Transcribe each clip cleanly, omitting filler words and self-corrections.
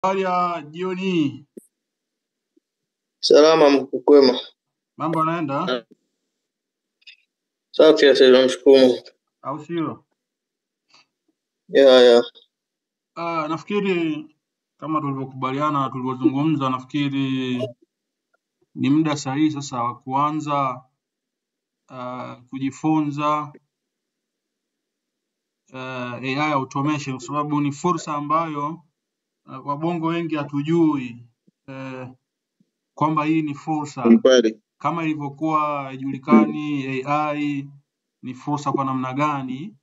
Habari ya jioni. Salama mkwema. Mambo yanaenda? Safi ya sasa namshukuru. Au sio? Ya. Nafikiri kama tulivyokubaliana tulivyozungumza, nafikiri ni muda sahihi sasa wa kuanza kujifunza AI automation, kwa sababu ni fursa ambayo wabongo wengi hatujui kwamba hii ni fursa. Kama ilivyokuwa haijulikani AI ni fursa kwa namna gani,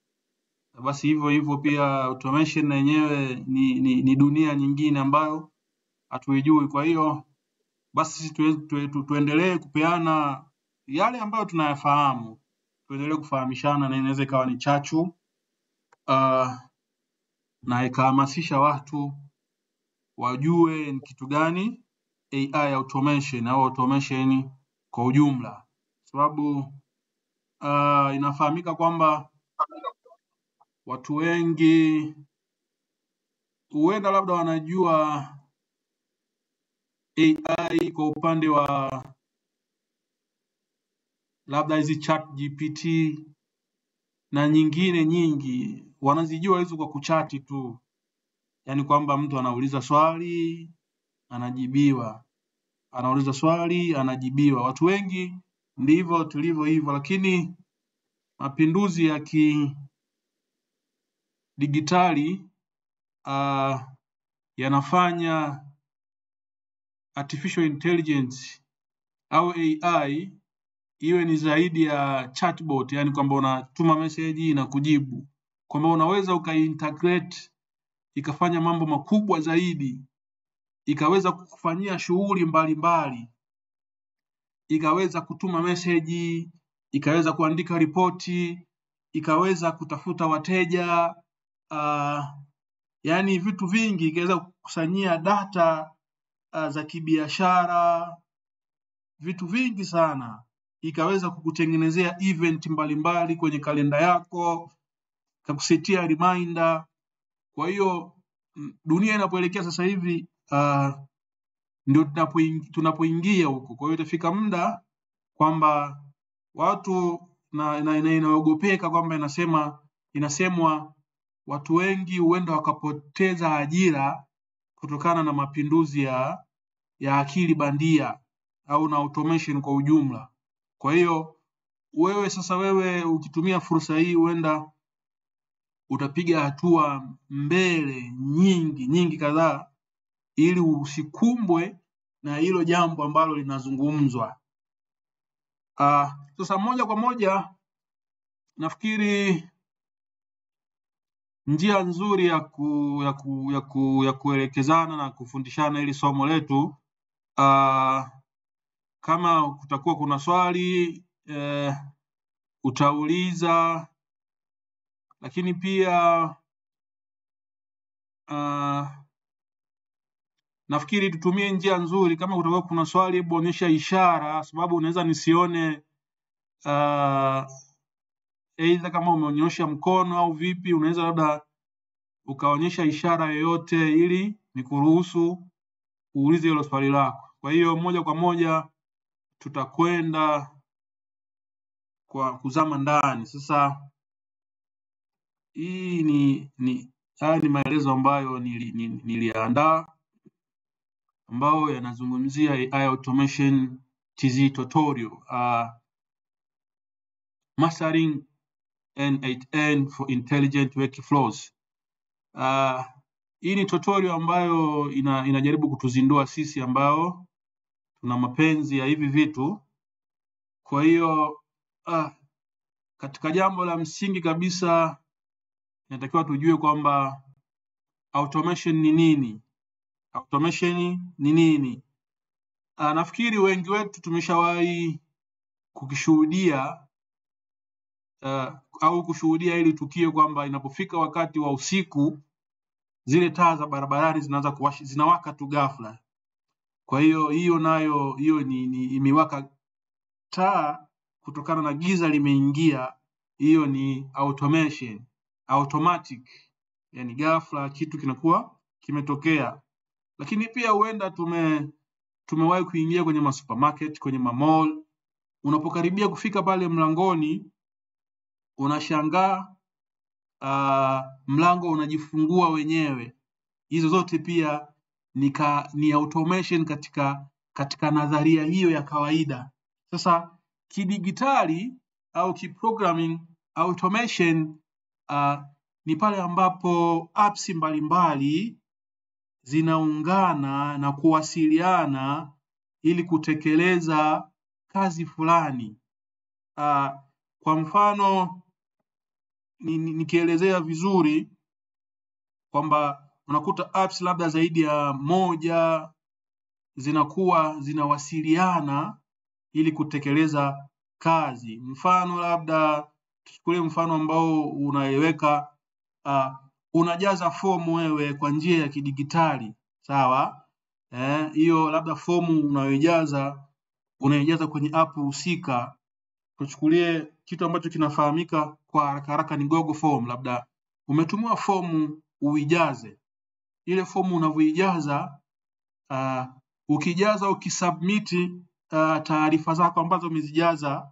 basi hivyo hivyo pia automation na yenyewe ni dunia nyingine ambayo hatuijui. Kwa hiyo basi tuendelee kupeana yale ambayo tunayafahamu, tuendelee kufahamishana, na inaweza ikawa ni chachu na ikahamasisha watu wajue ni kitu gani AI automation au automation kwa ujumla, sababu inafahamika kwamba watu wengi huenda labda wanajua AI kwa upande wa labda hizi chat GPT na nyingine nyingi, wanazijua hizo kwa kuchati tu, yaani kwamba mtu anauliza swali anajibiwa, anauliza swali anajibiwa. Watu wengi ndivyo tulivyo hivyo, lakini mapinduzi ya kidigitali yanafanya artificial intelligence au AI iwe ni zaidi ya chatbot, yani kwamba unatuma message na kujibu, kwamba unaweza ukaintegrate ikafanya mambo makubwa zaidi, ikaweza kukufanyia shughuli mbalimbali, ikaweza kutuma message, ikaweza kuandika ripoti, ikaweza kutafuta wateja, yani vitu vingi, ikaweza kukusanyia data za kibiashara, vitu vingi sana, ikaweza kukutengenezea event mbalimbali kwenye kalenda yako, ikakusetia reminder. Kwa hiyo dunia inapoelekea sasa hivi ndio tunapoingia huko. Kwa hiyo itafika muda kwamba watu inaogopeka kwamba inasemwa watu wengi huenda wakapoteza ajira kutokana na mapinduzi ya akili bandia au na automation kwa ujumla. Kwa hiyo wewe ukitumia fursa hii huenda utapiga hatua mbele nyingi kadhaa, ili usikumbwe na hilo jambo ambalo linazungumzwa. Sasa moja kwa moja nafikiri njia nzuri ya kuelekezana na kufundishana hili somo letu, kama kutakuwa kuna swali utauliza, lakini pia nafikiri tutumie njia nzuri. Kama kutakuwa kuna swali, hebu onyesha ishara, sababu unaweza nisione aidha kama umeonyesha mkono au vipi, unaweza labda ukaonyesha ishara yoyote ili nikuruhusu uulize hilo swali lako. Kwa hiyo moja kwa moja tutakwenda kwa kuzama ndani. Sasa hii haya ni maelezo ambayo niliandaa, ambayo yanazungumzia AI automation TZ tutorial, mastering N8N for intelligent workflows. Hii ni tutorial ambayo inajaribu kutuzindua sisi ambao tuna mapenzi ya hivi vitu. Kwa hiyo katika jambo la msingi kabisa inatakiwa tujue kwamba automation ni nini. Automation ni nini? Nafikiri wengi wetu tumeshawahi kukishuhudia au kushuhudia hili tukio, kwamba inapofika wakati wa usiku zile taa za barabarani zinawaka tu ghafla. Kwa hiyo hiyo ni imewaka taa kutokana na giza limeingia. Hiyo ni automation, automatic, yani ghafla kitu kinakuwa kimetokea. Lakini pia huenda tumewahi kuingia kwenye masupermarket, kwenye mall. Unapokaribia kufika pale mlangoni, unashangaa mlango unajifungua wenyewe. Hizo zote pia ni automation katika nadharia hiyo ya kawaida. Sasa kidigitali au kiprogramming, automation ni pale ambapo apps mbalimbali zinaungana na kuwasiliana ili kutekeleza kazi fulani. Kwa mfano nikielezea vizuri kwamba unakuta apps labda zaidi ya moja zinakuwa zinawasiliana ili kutekeleza kazi. Mfano labda tuchukulie mfano ambao unaeleweka, unajaza fomu wewe kwa njia ya kidigitali, sawa? Hiyo labda fomu unaijaza kwenye app husika. Tuchukulie kitu ambacho kinafahamika kwa haraka ni Google Form. Labda umetumiwa fomu uijaze. Ile fomu unavyoijaza, ukijaza ukisubmit taarifa zako ambazo umezijaza,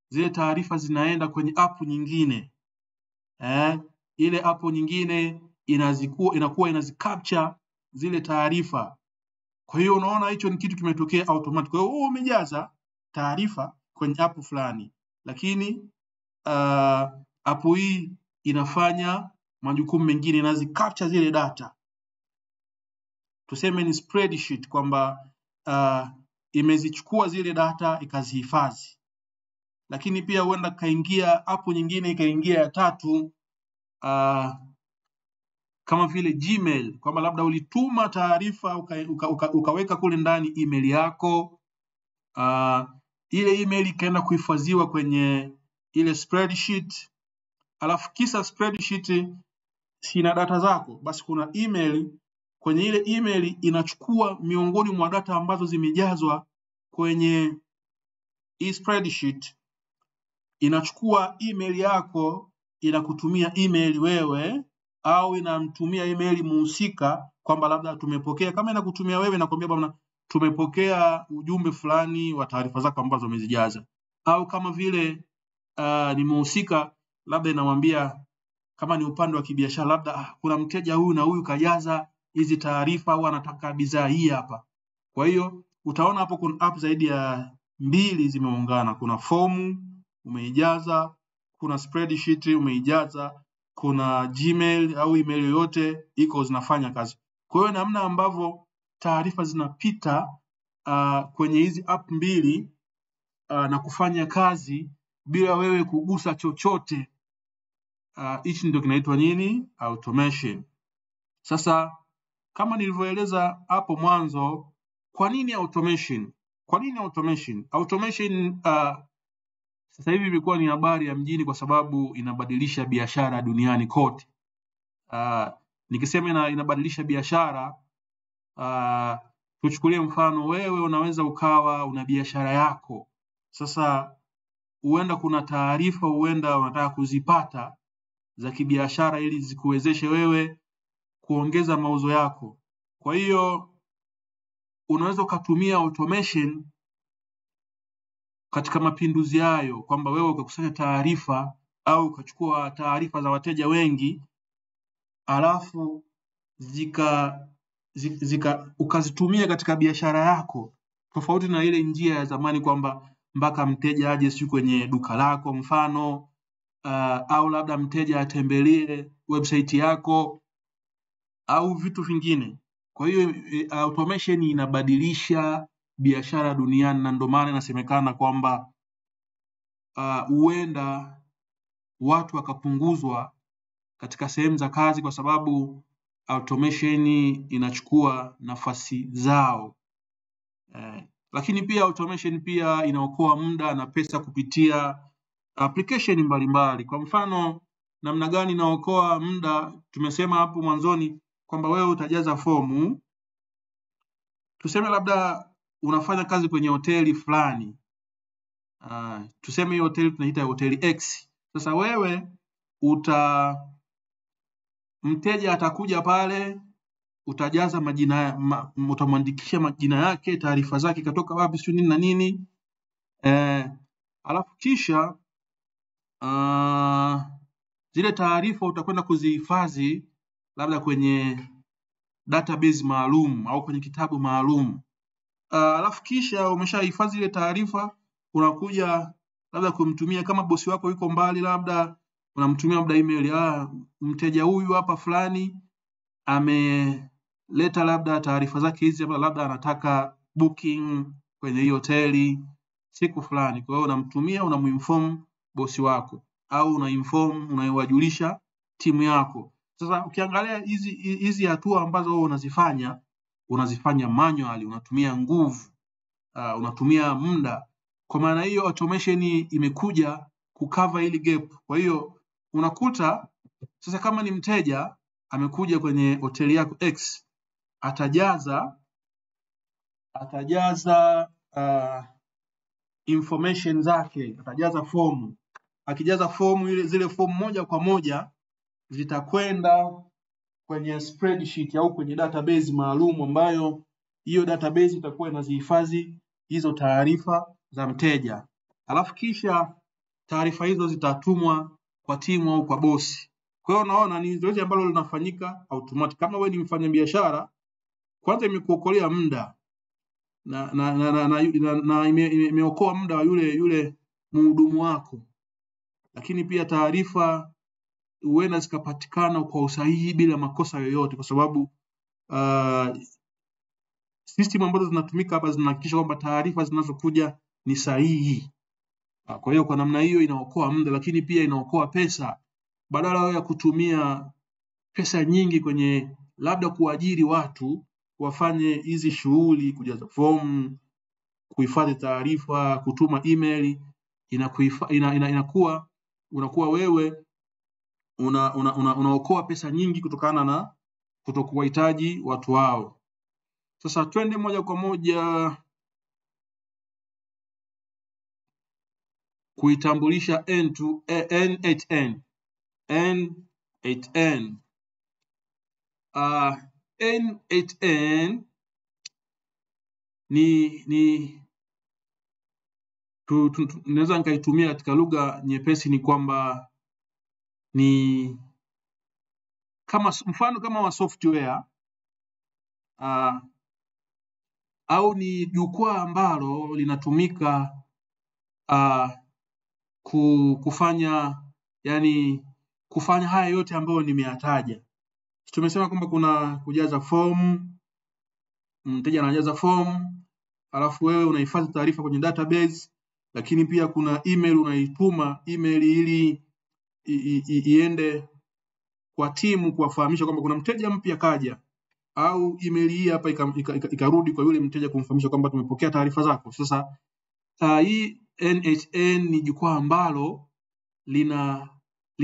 zile taarifa zinaenda kwenye app nyingine. Ile app nyingine inakuwa inazicapture zile taarifa. Kwa hiyo unaona hicho ni kitu kimetokea automatic. Kwa hiyo umejaza taarifa kwenye app fulani, lakini app hii inafanya majukumu mengine, inazicapture zile data. Tuseme ni spreadsheet, kwamba imezichukua zile data ikazihifadhi. Lakini pia huenda kaingia app nyingine, ikaingia ya tatu, kama vile Gmail, kwamba labda ulituma taarifa ukaweka kule ndani email yako, ile email ikaenda kuhifadhiwa kwenye ile spreadsheet. Alafu kisa spreadsheet sina data zako, basi kuna email, kwenye ile email inachukua miongoni mwa data ambazo zimejazwa kwenye hii spreadsheet, inachukua email yako, inakutumia email wewe, au inamtumia email muhusika kwamba labda tumepokea. Kama inakutumia wewe, nakwambia bwana, tumepokea ujumbe fulani wa taarifa zako ambazo umezijaza. Au kama vile ni muhusika, labda inamwambia kama ni upande wa kibiashara, labda kuna mteja huyu na huyu kajaza hizi taarifa au anataka bidhaa hii hapa. Kwa hiyo utaona hapo kuna app zaidi ya 2 zimeungana. Kuna fomu umeijaza, kuna spreadsheet umeijaza, kuna Gmail au email yoyote iko zinafanya kazi. Kwa hiyo namna ambavyo taarifa zinapita kwenye hizi app 2 na kufanya kazi bila wewe kugusa chochote, hichi ndio kinaitwa nini? Automation. Sasa kama nilivyoeleza hapo mwanzo, kwa nini automation? Kwa nini automation? Automation sasa hivi imekuwa ni habari ya mjini kwa sababu inabadilisha biashara duniani kote. Nikisema inabadilisha biashara, tuchukulie mfano, wewe unaweza ukawa una biashara yako. Sasa huenda kuna taarifa huenda unataka kuzipata za kibiashara ili zikuwezeshe wewe kuongeza mauzo yako. Kwa hiyo unaweza ukatumia automation katika mapinduzi hayo, kwamba wewe ukakusanya taarifa au ukachukua taarifa za wateja wengi, alafu ukazitumia katika biashara yako, tofauti na ile njia ya zamani kwamba mpaka mteja aje siku kwenye duka lako mfano, au labda mteja atembelee website yako au vitu vingine. Kwa hiyo automation inabadilisha biashara duniani, na ndio maana inasemekana kwamba huenda watu wakapunguzwa katika sehemu za kazi kwa sababu automation inachukua nafasi zao. Lakini pia automation pia inaokoa muda na pesa kupitia application mbalimbali. Kwa mfano, namna gani inaokoa muda? Tumesema hapo mwanzoni kwamba wewe utajaza fomu. Tuseme labda unafanya kazi kwenye hoteli fulani. Tuseme hiyo hoteli tunaita hoteli X. Sasa wewe mteja atakuja pale, utajaza majina, utamwandikisha majina yake, taarifa zake katoka wapi, sio nini na nini. Alafu kisha zile taarifa utakwenda kuzihifadhi labda kwenye database maalum au kwenye kitabu maalum. Alafu kisha umeshahifadhi ile taarifa, unakuja labda kumtumia, kama bosi wako yuko mbali, labda unamtumia labda email, mteja huyu hapa fulani ameleta labda taarifa zake hizi, labda anataka booking kwenye hiyo hoteli siku fulani. Kwa hiyo unamtumia, unamuinform bosi wako, au unawajulisha timu yako. Sasa ukiangalia hizi hatua ambazo unazifanya manually, unatumia nguvu, unatumia muda. Kwa maana hiyo automation imekuja kucover hili gap. Kwa hiyo unakuta sasa kama ni mteja amekuja kwenye hoteli yako X, atajaza information zake, atajaza fomu. Akijaza fomu, zile fomu moja kwa moja zitakwenda kwenye spreadsheet au kwenye database maalum, ambayo hiyo database itakuwa inazihifadhi hizo taarifa za mteja. Alafu kisha taarifa hizo zitatumwa kwa timu au kwa bosi. Kwa hiyo unaona ni zoezi ambalo linafanyika automatic. Kama wewe ni mfanyabiashara, kwanza imekuokolea muda na imeokoa muda wa yule mhudumu wako, lakini pia taarifa huenda zikapatikana kwa usahihi bila makosa yoyote, kwa sababu system ambazo zinatumika hapa zinahakikisha kwamba taarifa zinazokuja ni sahihi. Kwa hiyo kwa namna hiyo inaokoa muda, lakini pia inaokoa pesa. Badala ya kutumia pesa nyingi kwenye labda kuajiri watu wafanye hizi shughuli, kujaza fomu, kuhifadhi taarifa, kutuma email, unakuwa wewe unaokoa pesa nyingi kutokana na kutokuwahitaji watu wao. Sasa twende moja kwa moja kuitambulisha N8N. N8N naweza nikaitumia katika lugha nyepesi, ni kwamba ni kama mfano kama wa software, au ni jukwaa ambalo linatumika kufanya haya yote ambayo nimeyataja. Tumesema kwamba kuna kujaza fomu, mteja anajaza fomu, alafu wewe unahifadhi taarifa kwenye database, lakini pia kuna email, unaituma email ili iende kwa timu kuwafahamisha kwamba kuna mteja mpya kaja, au email hii hapa ikarudi kwa yule mteja kumfahamisha kwamba tumepokea taarifa zako. Sasa hii N8N ni jukwaa ambalo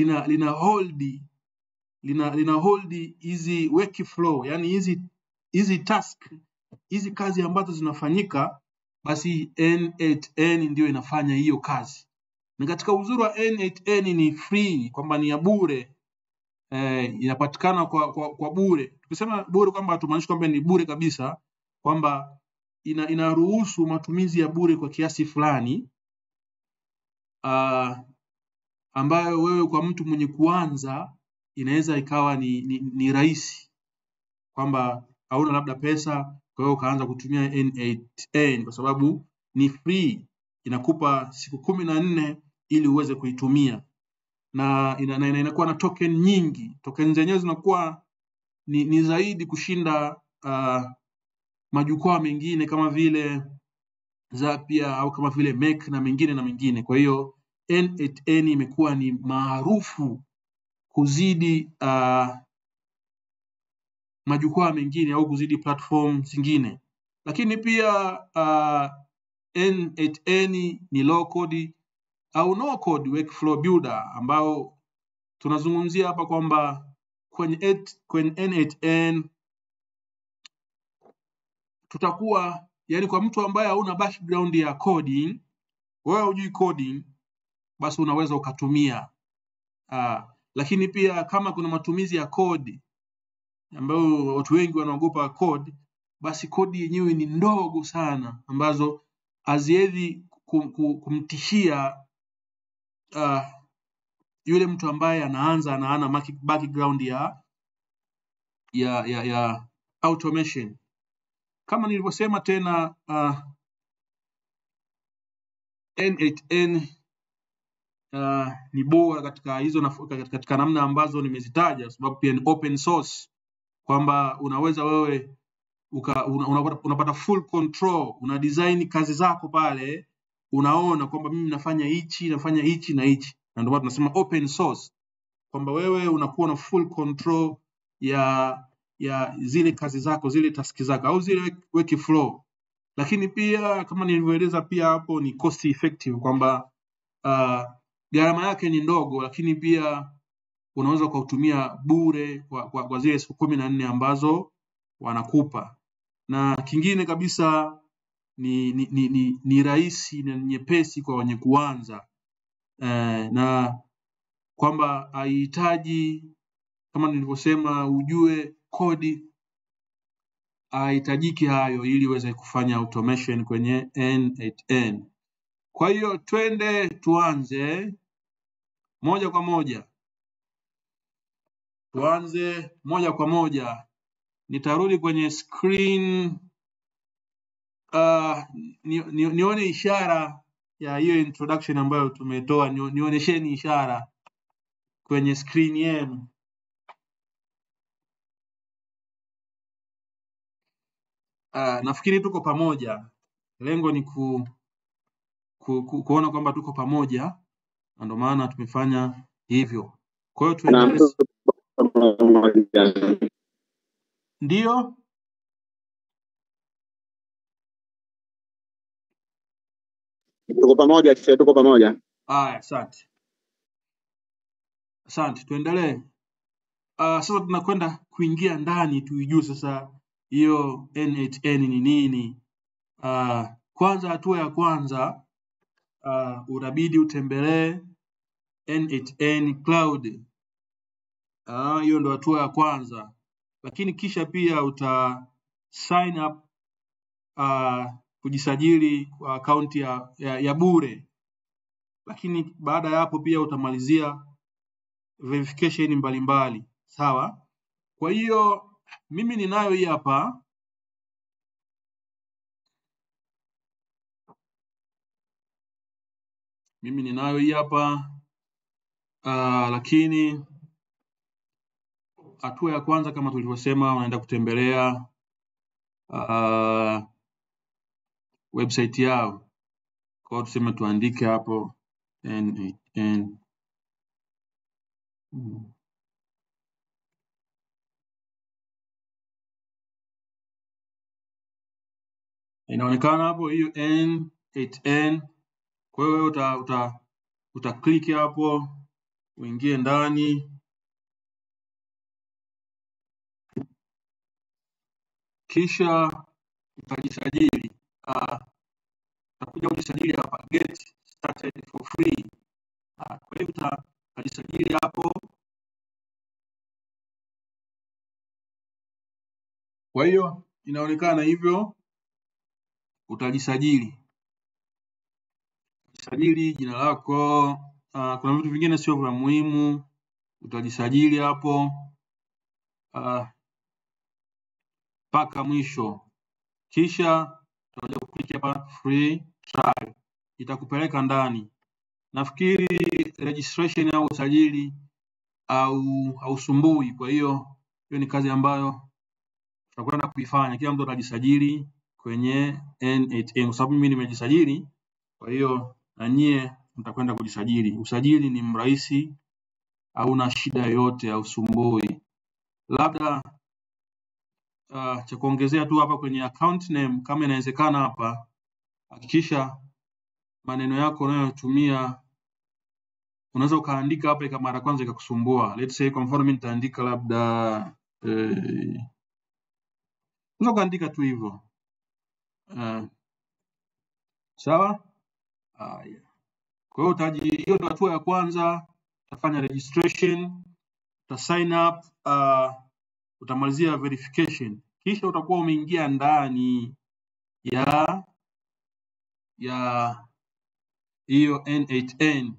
lina hold hizi workflow, yani hizi task, hizi kazi ambazo zinafanyika, basi N8N ndio inafanya hiyo kazi. Na katika uzuri wa N8N ni free, kwamba ni ya bure, inapatikana kwa bure. Tukisema bure kwamba hatumaanishi kwamba ni bure kabisa, kwamba inaruhusu matumizi ya bure kwa kiasi fulani, ambayo wewe kwa mtu mwenye kuanza inaweza ikawa ni rahisi, kwamba hauna labda pesa, kwa hiyo ukaanza kutumia N8N kwa sababu ni free, inakupa siku 14 ili uweze kuitumia, na inakuwa na token nyingi. Token zenyewe zinakuwa ni zaidi kushinda majukwaa mengine kama vile Zapier au kama vile Make na mengine. Kwa hiyo N8N imekuwa ni maarufu kuzidi majukwaa mengine au kuzidi platform zingine. Lakini pia N8N ni low code au no code workflow builder, ambao tunazungumzia hapa kwamba kwenye N8N tutakuwa, yani kwa mtu ambaye hauna background ya coding, wewe hujui coding, basi unaweza ukatumia. Lakini pia kama kuna matumizi ya code, ambayo watu wengi wanaogopa code, basi kodi yenyewe ni ndogo sana ambazo haziwezi kumtishia yule mtu ambaye ana background ya automation. Kama nilivyosema tena, N8N ni bora katika hizo katika namna ambazo nimezitaja, sababu pia ni open source, kwamba unaweza wewe unapata full control, una design kazi zako pale, unaona kwamba mimi nafanya hichi na hichi, na ndio maana tunasema open source, kwamba wewe unakuwa na full control ya zile kazi zako, zile task zako, au zile workflow. Lakini pia kama nilivyoeleza pia hapo, ni cost effective, kwamba gharama yake ni ndogo, lakini pia unaweza kutumia bure kwa zile siku 14 ambazo wanakupa. Na kingine kabisa ni rahisi na nyepesi kwa wenye kuanza, na kwamba haihitaji, kama nilivyosema, ujue kodi, hahitajiki hayo ili uweze kufanya automation kwenye N8N. Kwa hiyo twende tuanze moja kwa moja. Nitarudi kwenye screen, nione ishara ya hiyo introduction ambayo tumetoa. Nionyesheni ishara kwenye screen yenu. Nafikiri tuko pamoja. Lengo ni kuona kwamba tuko pamoja, na ndio maana tumefanya hivyo. Kwa hiyo tuendelee. Ndio? Tuko pamoja. Asante. Tuendelee. Sasa tunakwenda kuingia ndani tuijue sasa hiyo N8N ni nini. Kwanza, hatua ya kwanza, unabidi utembelee N8N Cloud. Hiyo ndio hatua ya kwanza. Lakini kisha pia uta sign up, kujisajili kwa akaunti ya bure. Lakini baada ya hapo pia utamalizia verification mbalimbali. Sawa? Kwa hiyo mimi ninayo hii hapa. Lakini hatua ya kwanza kama tulivyosema, unaenda kutembelea website yao. Kwa hiyo tuseme tuandike hapo N8N. Inaonekana hapo hiyo N8N. Kwa hiyo uta click hapo, uingie ndani. Kisha utajisajili. Utakuja kujisajili hapa, get started for free. Kwa hiyo utajisajili hapo. Kwa hiyo inaonekana hivyo, utajisajili. Sajili jina lako. Kuna vitu vingine sio vya muhimu. Utajisajili hapo mpaka mwisho. Kisha utakuja kuklik hapa free trial. Itakupeleka ndani. Nafikiri registration au usajili hausumbui. Kwa hiyo ni kazi ambayo tutakwenda kuifanya. Kila mtu atajisajili kwenye N8N. Kwa sababu mimi nimejisajili, kwa hiyo na nyie mtakwenda kujisajili. Usajili ni mrahisi, hauna shida yoyote, hausumbui. Labda cha kuongezea tu hapa kwenye account name, kama inawezekana hapa, hakikisha maneno yako unayotumia unaweza ukaandika hapa kama mara kwanza ikakusumbua. Let's say kwa mfano mimi nitaandika labda unaweza kuandika tu hivyo. Sawa? Kwa hiyo hiyo ndio hatua ya kwanza. Utafanya registration, uta sign up utamalizia verification, kisha utakuwa umeingia ndani ya hiyo N8N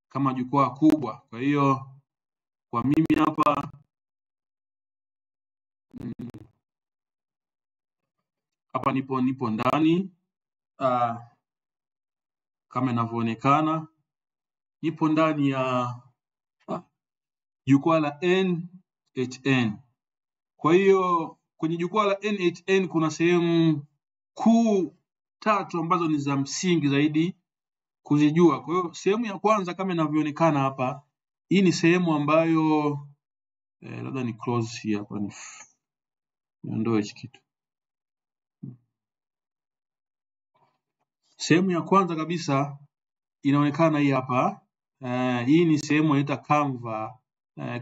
kama jukwaa kubwa. Kwa hiyo kwa mimi hapa nipo ndani kama inavyoonekana, nipo ndani ya jukwaa la N8N. Kwa hiyo kwenye jukwaa la N8N kuna sehemu kuu 3 ambazo ni za msingi zaidi kuzijua. Kwa hiyo sehemu ya kwanza kama inavyoonekana hapa, hii ni sehemu ambayo labda ni close hii hapa, ni niondoe hichi kitu. Sehemu ya kwanza kabisa inaonekana hii hapa. Hii ni sehemu inaitwa Canva.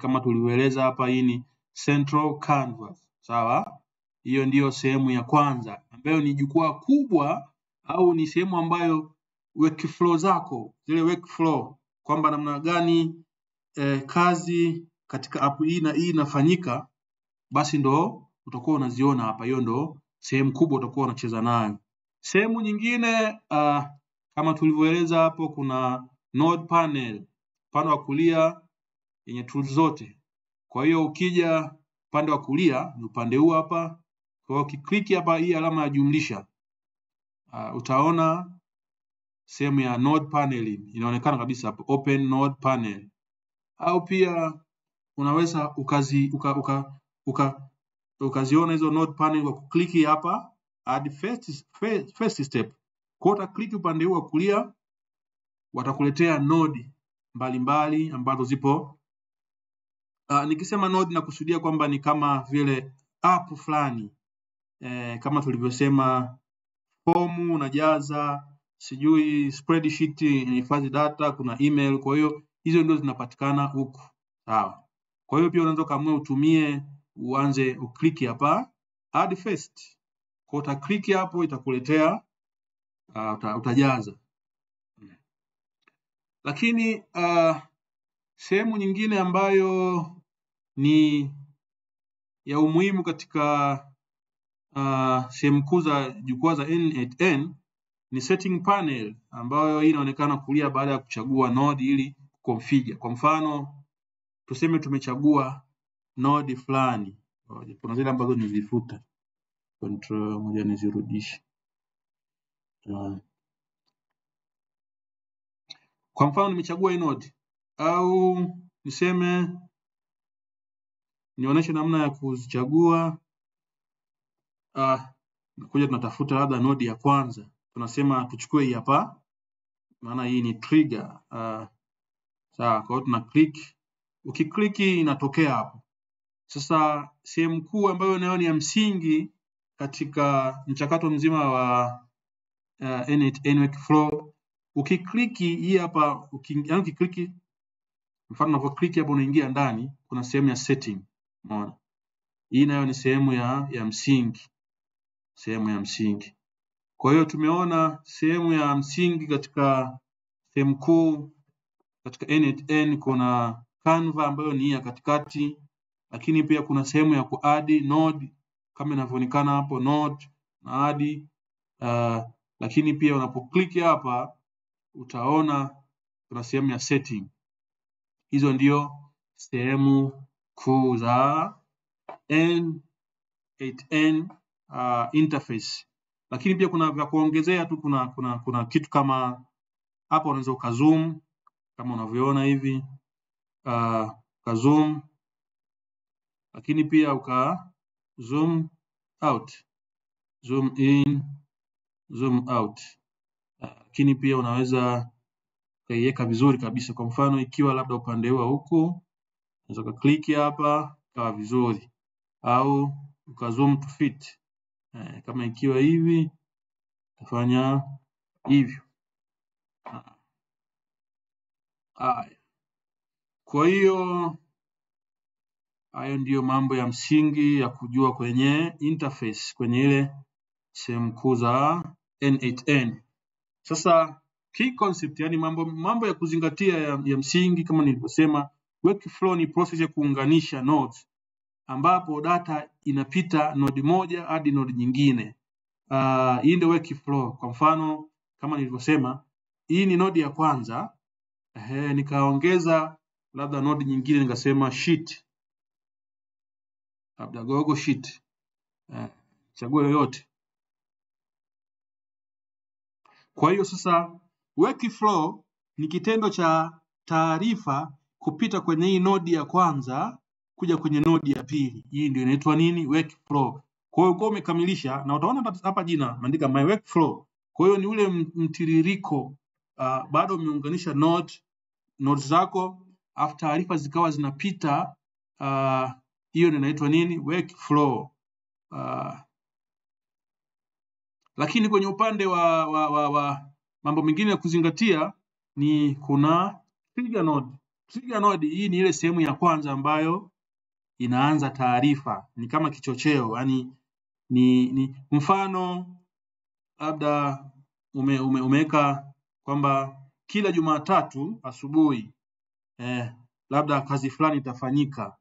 Kama tulivyoeleza hapa, hii ni Central Canvas. Sawa? Hiyo ndiyo sehemu ya kwanza ambayo ni jukwaa kubwa, au ni sehemu ambayo workflow zako, zile workflow kwamba namna gani kazi katika app hii na hii inafanyika, basi ndo utakuwa unaziona hapa. Hiyo ndo sehemu kubwa utakuwa unacheza nayo. Sehemu nyingine kama tulivyoeleza hapo, kuna node panel upande wa kulia yenye tools zote. Kwa hiyo ukija upande wa kulia ni upande huu hapa. Kwa hiyo ukiklik hapa hii alama ya jumlisha, utaona sehemu ya node panel inaonekana kabisa hapo, open node panel. Au pia unaweza ukaziona hizo node panel kwa kuklik hapa add first step. Kwa utaklik upande huu wa kulia, watakuletea node mbalimbali ambazo zipo. Nikisema node nakusudia kwamba ni kama vile app fulani, kama tulivyosema form unajaza, sijui spreadsheet inahifadhi data, kuna email. Kwa hiyo hizo ndio zinapatikana huku. Sawa. Kwa hiyo pia unaweza kaamua utumie, uanze uklik hapa add first. Kwa utaklik hapo itakuletea utajaza. Lakini sehemu nyingine ambayo ni ya umuhimu katika sehemu kuu za jukwaa za N8N ni setting panel, ambayo hii inaonekana kulia baada ya kuchagua node ili configure. Kwa mfano tuseme tumechagua node fulani, kuna zile ambazo nizifuta, control moja nizirudishe. Kwa mfano nimechagua hii node, au niseme nionyeshe namna ya kuzichagua. Kuja tunatafuta labda node ya kwanza, tunasema tuchukue hii hapa, maana hii ni trigger. Sawa, kwa hiyo tuna click. Ukiklik inatokea hapo. Sasa sehemu kuu ambayo nayo ni ya msingi katika mchakato mzima wa N8N workflow, ukiklik hii hapa, ukiklik mfano unapoklik hapo unaingia ndani, kuna sehemu ya setting. Umeona? Hii nayo ni sehemu ya msingi. Sehemu ya msingi. Kwa hiyo tumeona sehemu ya msingi katika sehemu kuu katika N8N. Kuna Canva ambayo ni ya katikati, lakini pia kuna sehemu ya kuadd node kama inavyoonekana hapo, node na add. Lakini pia unapoklik hapa utaona kuna sehemu ya setting. Hizo ndio sehemu kuu za N8N interface. Lakini pia kuna vya kuongezea tu, kuna kitu kama hapa unaweza ukazoom kama unavyoona hivi, ukazoom, lakini pia zoom out, zoom in, zoom out. Lakini pia unaweza ukaiweka vizuri kabisa. Kwa mfano ikiwa labda upande wa huku, unaweza click hapa kawa vizuri, au ukazoom to fit. Kama ikiwa hivi utafanya hivyo. Kwa hiyo hayo ndiyo mambo ya msingi ya kujua kwenye interface, kwenye ile sehemu kuu za N8N. Sasa key concept, yani mambo ya kuzingatia ya msingi, kama nilivyosema, workflow ni process ya kuunganisha nodes ambapo data inapita node moja hadi node nyingine. Hii ndio workflow. Kwa mfano kama nilivyosema, hii ni node ya kwanza, nikaongeza labda node nyingine nikasema sheet, labda Google Sheet, chagua yoyote. Kwa hiyo sasa workflow ni kitendo cha taarifa kupita kwenye hii node ya kwanza kuja kwenye node ya pili. Hii ndio inaitwa nini? Workflow. Kwa hiyo umekamilisha, na utaona hapa jina maandika my workflow. Kwa hiyo ni ule mtiririko, bado umeunganisha nodes zako, afu taarifa zikawa zinapita, hiyo inaitwa nini? Workflow. Lakini kwenye upande wa mambo mengine ya kuzingatia ni kuna trigger node. Trigger node hii ni ile sehemu ya kwanza ambayo inaanza taarifa, ni kama kichocheo, yani ni mfano labda umeweka kwamba kila Jumatatu asubuhi labda kazi fulani itafanyika,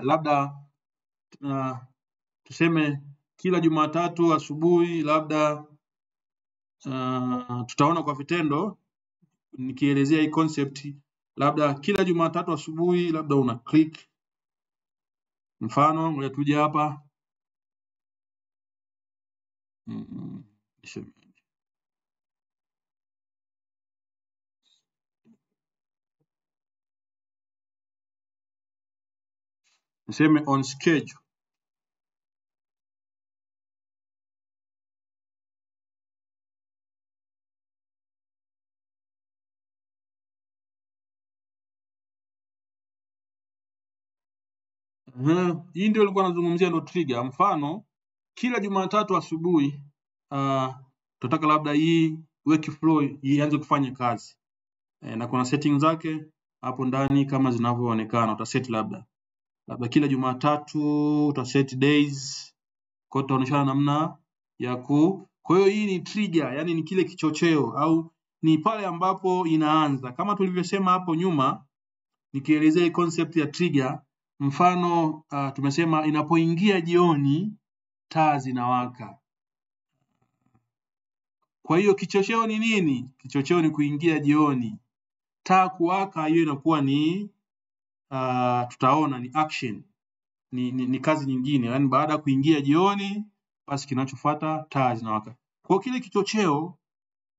labda tuseme kila Jumatatu asubuhi labda tutaona kwa vitendo nikielezea hii concept, labda kila Jumatatu asubuhi labda una click, mfano ngoja tuje hapa niseme on schedule. Hii ndio nilikuwa nazungumzia, ndo trigger. Mfano kila Jumatatu asubuhi tunataka labda hii workflow ianze kufanya kazi, na kuna setting zake hapo ndani kama zinavyoonekana. Utaset labda kila Jumatatu utaset days, kwa tutaonyeshana namna ya kwa hiyo hii ni trigger, yani ni kile kichocheo au ni pale ambapo inaanza, kama tulivyosema hapo nyuma nikielezea concept ya trigger. Mfano tumesema inapoingia jioni taa zinawaka. Kwa hiyo kichocheo ni nini? Kichocheo ni kuingia jioni. Taa kuwaka, hiyo inakuwa ni tutaona ni action, ni kazi nyingine, yani baada ya kuingia jioni basi kinachofuata taa zinawaka. Kwa kile kichocheo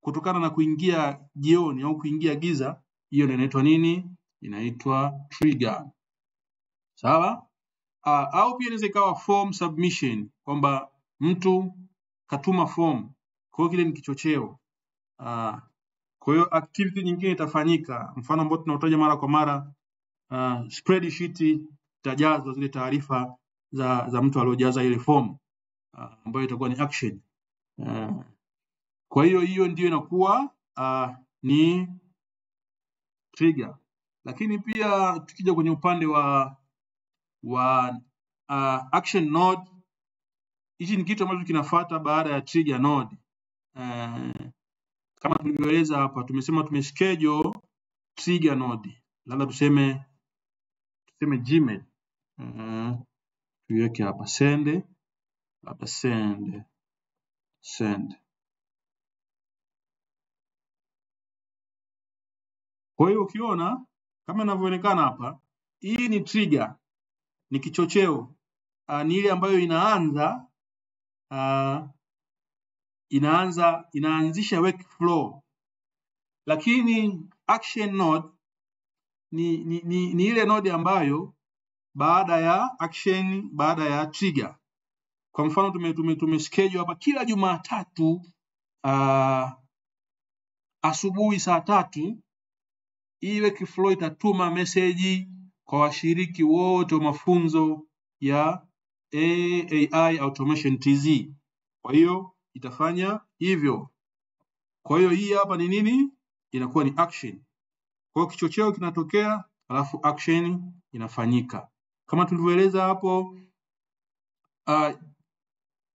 kutokana na kuingia jioni au kuingia giza, hiyo inaitwa nini? Inaitwa trigger. Sawa? Au pia inaweza ikawa form submission, kwamba mtu katuma form, kwa hiyo kile ni kichocheo. Kwa hiyo activity nyingine itafanyika, mfano ambao tunautaja mara kwa mara, spreadsheet itajazwa zile taarifa za mtu aliyojaza ile form, ambayo itakuwa ni action. Kwa hiyo ndio inakuwa ni trigger. Lakini pia tukija kwenye upande wa action node, hichi ni kitu ambacho kinafuata baada ya trigger node. Kama tulivyoeleza hapa, tumesema tumeschedule trigger node, labda tuseme Gmail, tuweke hapa send, labda send. Kwa hiyo ukiona kama inavyoonekana hapa, hii ni trigger, ni kichocheo, ni ile ambayo inaanzisha workflow. Lakini action node ni ile node ambayo baada ya action, baada ya trigger. Kwa mfano tumeschedule hapa kila Jumatatu asubuhi saa 3, hii workflow itatuma message kwa washiriki wote wa mafunzo ya AI Automation TZ. Kwa hiyo itafanya hivyo. Kwa hiyo hii hapa ni nini? Inakuwa ni action. Kwa hiyo kichocheo kinatokea, alafu action inafanyika. Kama tulivyoeleza hapo,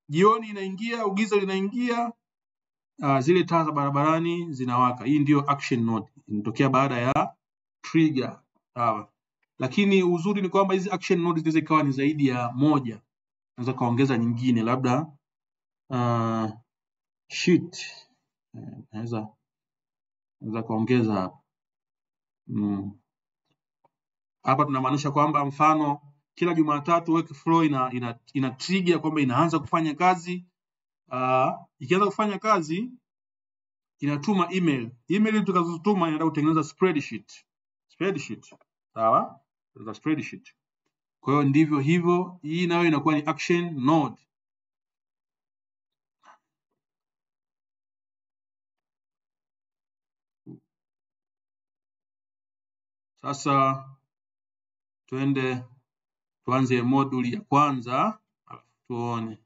jioni inaingia, giza linaingia, zile taa za barabarani zinawaka. Hii ndio action node, inatokea baada ya trigger. Sawa. Lakini uzuri ni kwamba hizi action nodes zinaweza ikawa ni zaidi ya moja. Unaweza kaongeza nyingine labda sheet. Naweza kaongeza hapa. Hapa tunamaanisha kwamba mfano kila Jumatatu workflow ina trigger kwamba inaanza kufanya kazi. Ikianza kufanya kazi inatuma email. Email tukazotuma inaenda kutengeneza spreadsheet. Sawa? Za spreadsheet. Kwa hiyo ndivyo hivyo, hii nayo inakuwa ni action node. Sasa tuanze moduli ya kwanza, tuone.